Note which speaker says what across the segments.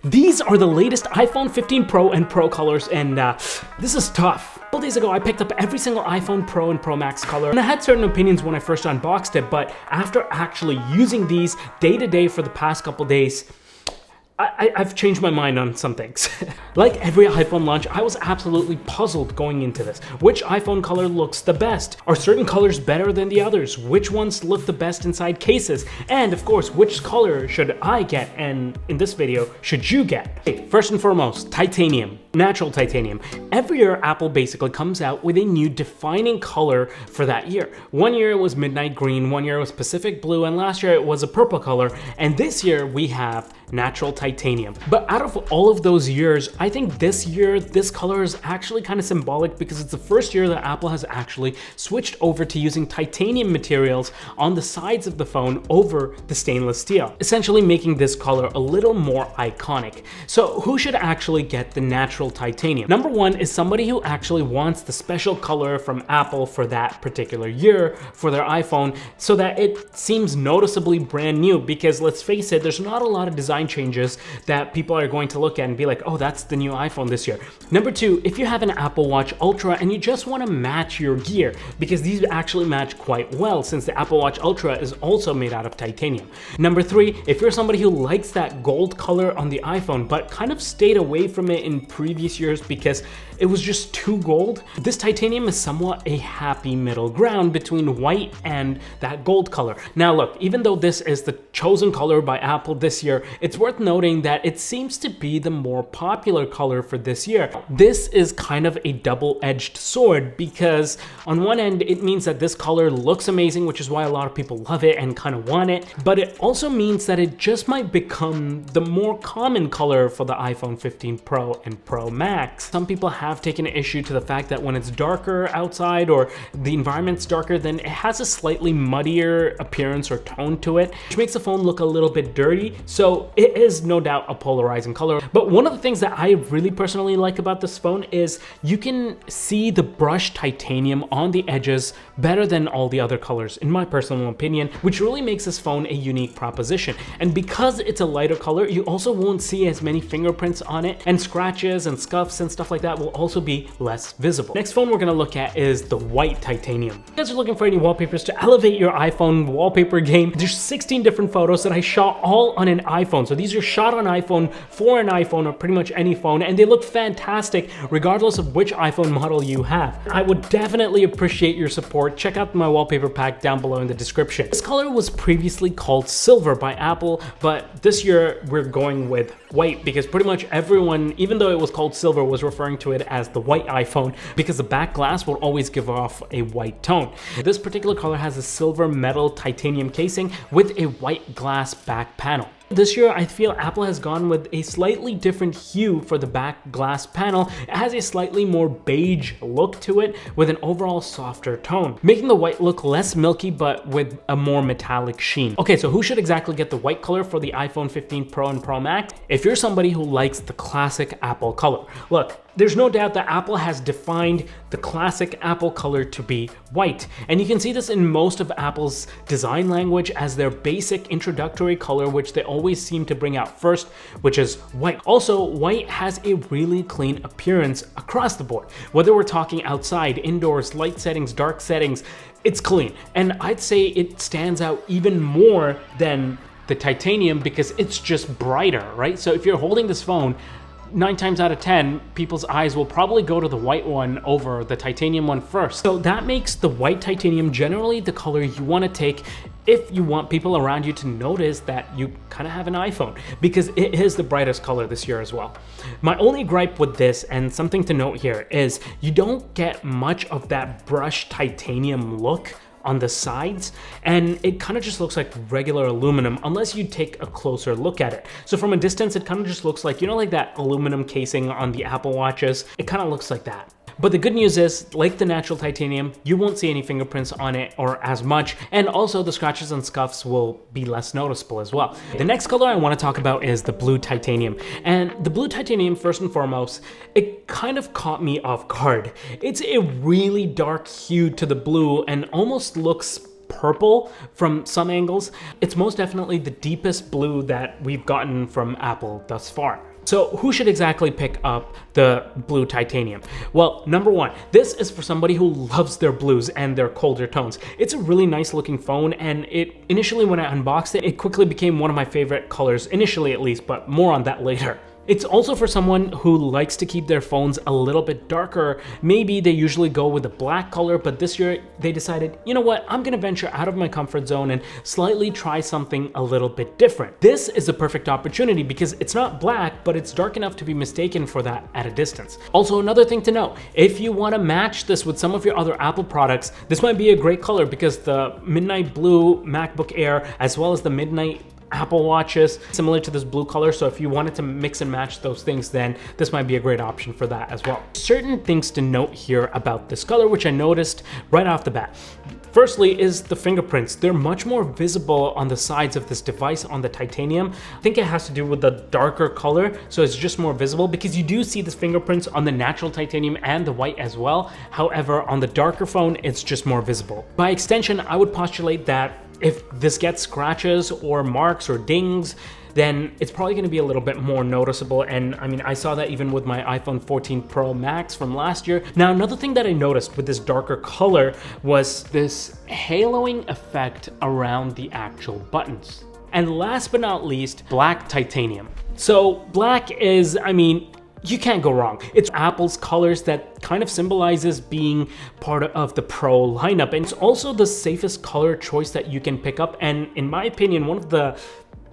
Speaker 1: These are the latest iPhone 15 Pro and Pro colors, and this is tough. A couple days ago, I picked up every single iPhone Pro and Pro Max color, and I had certain opinions when I first unboxed it, but after actually using these day to day for the past couple days, I've changed my mind on some things. Like every iPhone launch, I was absolutely puzzled going into this. Which iPhone color looks the best? Are certain colors better than the others? Which ones look the best inside cases? And of course, which color should I get? And in this video, should you get? Okay, first and foremost, titanium. Natural titanium. Every year, Apple basically comes out with a new defining color for that year. One year it was midnight green, one year it was Pacific blue, and last year it was a purple color. And this year we have natural titanium. But out of all of those years, I think this year, this color is actually kind of symbolic because it's the first year that Apple has actually switched over to using titanium materials on the sides of the phone over the stainless steel, essentially making this color a little more iconic. So who should actually get the natural titanium? Number one is somebody who actually wants the special color from Apple for that particular year for their iPhone so that it seems noticeably brand new, because let's face it, there's not a lot of design changes that people are going to look at and be like, oh, that's the new iPhone this year. Number two, if you have an Apple Watch Ultra and you just want to match your gear, because these actually match quite well since the Apple Watch Ultra is also made out of titanium. Number three, if you're somebody who likes that gold color on the iPhone but kind of stayed away from it in previous years because it was just too gold, this titanium is somewhat a happy middle ground between white and that gold color. Now look, even though this is the chosen color by Apple this year, it's worth noting that it seems to be the more popular color for this year. This is kind of a double-edged sword because on one end it means that this color looks amazing, which is why a lot of people love it and kind of want it, but it also means that it just might become the more common color for the iPhone 15 Pro and Pro Max. Some people have taken issue to the fact that when it's darker outside or the environment's darker, then it has a slightly muddier appearance or tone to it, which makes the phone look a little bit dirty. So it is no doubt a polarizing color. But one of the things that I really personally like about this phone is you can see the brushed titanium on the edges better than all the other colors, in my personal opinion, which really makes this phone a unique proposition. And because it's a lighter color, you also won't see as many fingerprints on it, and scratches and scuffs and stuff like that will also be less visible. Next phone we're gonna look at is the white titanium. If you guys are looking for any wallpapers to elevate your iPhone wallpaper game, there's 16 different photos that I shot all on an iPhone. So these are shot on iPhone for an iPhone or pretty much any phone, and they look fantastic regardless of which iPhone model you have. I would definitely appreciate your support. Check out my wallpaper pack down below in the description. This color was previously called silver by Apple, but this year we're going with white because pretty much everyone, even though it was called silver, was referring to it as the white iPhone because the back glass will always give off a white tone. This particular color has a silver metal titanium casing with a white glass back panel. This year, I feel Apple has gone with a slightly different hue for the back glass panel. It has a slightly more beige look to it with an overall softer tone, making the white look less milky but with a more metallic sheen. Okay, so who should exactly get the white color for the iPhone 15 Pro and Pro Max? If you're somebody who likes the classic Apple color. Look, there's no doubt that Apple has defined the classic Apple color to be white. And you can see this in most of Apple's design language as their basic introductory color, which they always seem to bring out first, which is white. Also, white has a really clean appearance across the board. Whether we're talking outside, indoors, light settings, dark settings, it's clean. And I'd say it stands out even more than the titanium because it's just brighter, right? So if you're holding this phone, 9 times out of 10, people's eyes will probably go to the white one over the titanium one first. So that makes the white titanium generally the color you want to take if you want people around you to notice that you kind of have an iPhone, because it is the brightest color this year as well. My only gripe with this, and something to note here, is you don't get much of that brushed titanium look on the sides, and it kind of just looks like regular aluminum unless you take a closer look at it. So from a distance, it kind of just looks like, you know, like that aluminum casing on the Apple Watches. It kind of looks like that. But the good news is, like the natural titanium, you won't see any fingerprints on it or as much, and also the scratches and scuffs will be less noticeable as well. The next color I want to talk about is the blue titanium. And the blue titanium, first and foremost, it kind of caught me off guard. It's a really dark hue to the blue and almost looks purple from some angles. It's most definitely the deepest blue that we've gotten from Apple thus far. So who should exactly pick up the blue titanium? Well, number one, this is for somebody who loves their blues and their colder tones. It's a really nice looking phone, and initially when I unboxed it, it quickly became one of my favorite colors, initially at least, but more on that later. It's also for someone who likes to keep their phones a little bit darker. Maybe they usually go with a black color, but this year they decided, you know what, I'm gonna venture out of my comfort zone and slightly try something a little bit different. This is a perfect opportunity because it's not black, but it's dark enough to be mistaken for that at a distance. Also, another thing to note, if you wanna match this with some of your other Apple products, this might be a great color because the midnight blue MacBook Air, as well as the midnight Apple Watches, similar to this blue color. So if you wanted to mix and match those things, then this might be a great option for that as well. Certain things to note here about this color, which I noticed right off the bat. Firstly is the fingerprints. They're much more visible on the sides of this device on the titanium. I think it has to do with the darker color, so it's just more visible because you do see the fingerprints on the natural titanium and the white as well. However, on the darker phone, it's just more visible. By extension, I would postulate that if this gets scratches or marks or dings, then it's probably going to be a little bit more noticeable. And I mean, I saw that even with my iPhone 14 Pro Max from last year. Now, another thing that I noticed with this darker color was this haloing effect around the actual buttons. And last but not least, black titanium. So black is, I mean, you can't go wrong. It's Apple's colors that kind of symbolizes being part of the Pro lineup. And it's also the safest color choice that you can pick up. And in my opinion, one of the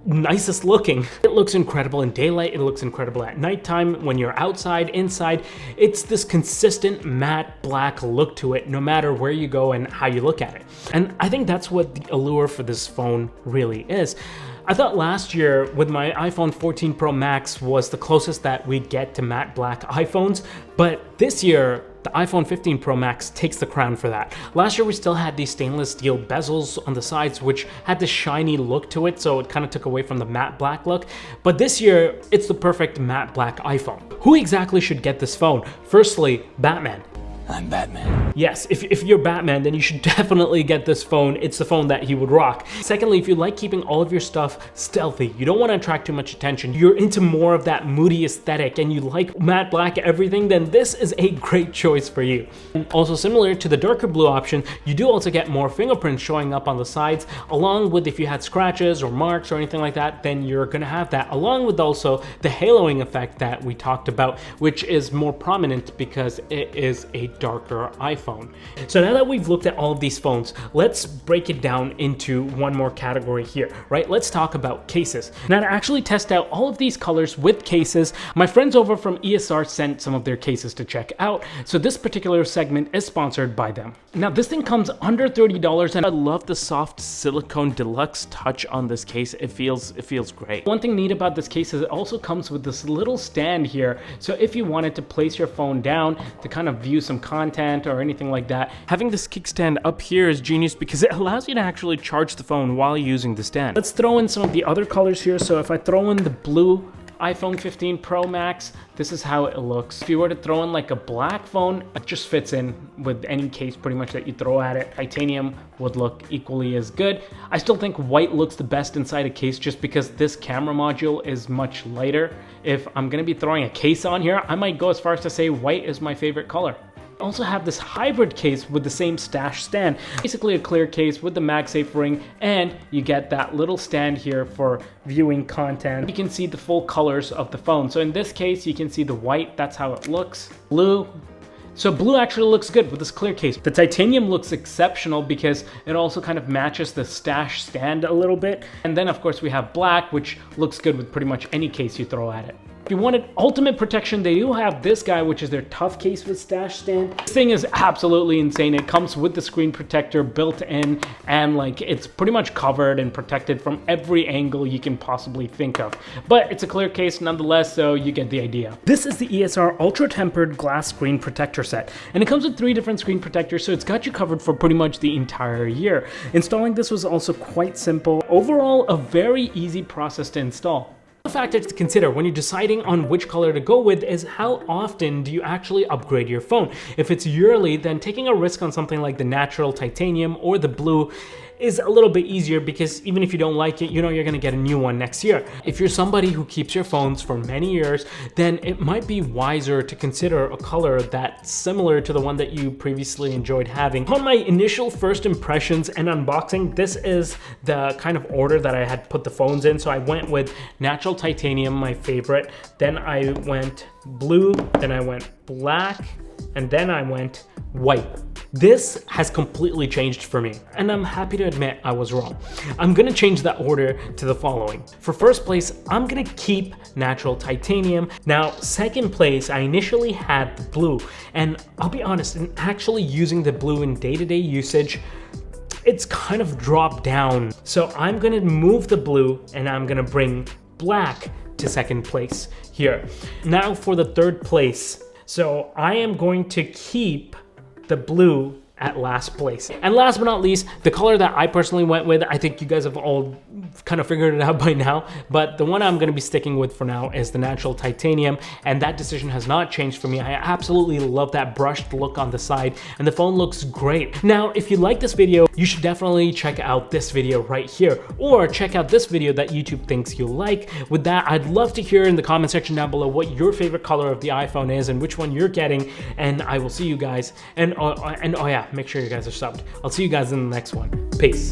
Speaker 1: nicest looking. It looks incredible in daylight. It looks incredible at nighttime when you're outside, inside. It's this consistent matte black look to it, no matter where you go and how you look at it. And I think that's what the allure for this phone really is. I thought last year with my iPhone 14 Pro Max was the closest that we'd get to matte black iPhones, but this year, the iPhone 15 Pro Max takes the crown for that. Last year we still had these stainless steel bezels on the sides which had this shiny look to it, so it kind of took away from the matte black look. But this year, it's the perfect matte black iPhone. Who exactly should get this phone? Firstly, Batman. I'm Batman. Yes, if you're Batman, then you should definitely get this phone. It's the phone that he would rock. Secondly, if you like keeping all of your stuff stealthy, you don't want to attract too much attention, you're into more of that moody aesthetic, and you like matte black everything, then this is a great choice for you. And also similar to the darker blue option, you do also get more fingerprints showing up on the sides, along with if you had scratches or marks or anything like that, then you're gonna have that, along with also the haloing effect that we talked about, which is more prominent because it is a darker iPhone. So now that we've looked at all of these phones, let's break it down into one more category here, right? Let's talk about cases. Now to actually test out all of these colors with cases, my friends over from ESR sent some of their cases to check out. So this particular segment is sponsored by them. Now this thing comes under $30, and I love the soft silicone deluxe touch on this case. It feels great. One thing neat about this case is it also comes with this little stand here. So if you wanted to place your phone down to kind of view some content or anything like that, having this kickstand up here is genius because it allows you to actually charge the phone while using the stand. Let's throw in some of the other colors here. So if I throw in the blue iPhone 15 Pro Max, this is how it looks. If you were to throw in like a black phone, it just fits in with any case pretty much that you throw at it. Titanium would look equally as good. I still think white looks the best inside a case just because this camera module is much lighter. If I'm gonna be throwing a case on here, I might go as far as to say white is my favorite color. Also have this hybrid case with the same stash stand, basically a clear case with the MagSafe ring, and you get that little stand here for viewing content. You can see the full colors of the phone. So in this case, you can see the white, that's how it looks. Blue. So blue actually looks good with this clear case. The titanium looks exceptional because it also kind of matches the stash stand a little bit. And then of course we have black, which looks good with pretty much any case you throw at it. If you wanted ultimate protection, they do have this guy, which is their tough case with stash stand. This thing is absolutely insane. It comes with the screen protector built in, and like it's pretty much covered and protected from every angle you can possibly think of. But it's a clear case nonetheless, so you get the idea. This is the ESR Ultra Tempered Glass Screen Protector set, and it comes with 3 different screen protectors, so it's got you covered for pretty much the entire year. Installing this was also quite simple. Overall, a very easy process to install. The factor to consider when you're deciding on which color to go with is how often do you actually upgrade your phone. If it's yearly, then taking a risk on something like the natural titanium or the blue is a little bit easier because even if you don't like it, you know you're gonna get a new one next year. If you're somebody who keeps your phones for many years, then it might be wiser to consider a color that's similar to the one that you previously enjoyed having. On my initial first impressions and unboxing, this is the kind of order that I had put the phones in. So I went with natural titanium, my favorite, then I went blue, then I went black, and then I went white. This has completely changed for me, and I'm happy to admit I was wrong. I'm gonna change that order to the following. For first place, I'm gonna keep natural titanium. Now, second place, I initially had the blue, and I'll be honest, in actually using the blue in day-to-day usage, it's kind of dropped down. So I'm gonna move the blue and I'm gonna bring black to second place here. Now for the third place. So I am going to keep the blue at last place. And last but not least, the color that I personally went with, I think you guys have all kind of figured it out by now, but the one I'm gonna be sticking with for now is the natural titanium, and that decision has not changed for me. I absolutely love that brushed look on the side, and the phone looks great. Now, if you like this video, you should definitely check out this video right here, or check out this video that YouTube thinks you'll like. With that, I'd love to hear in the comment section down below what your favorite color of the iPhone is and which one you're getting, and I will see you guys. And oh yeah, make sure you guys are subbed. I'll see you guys in the next one. Peace.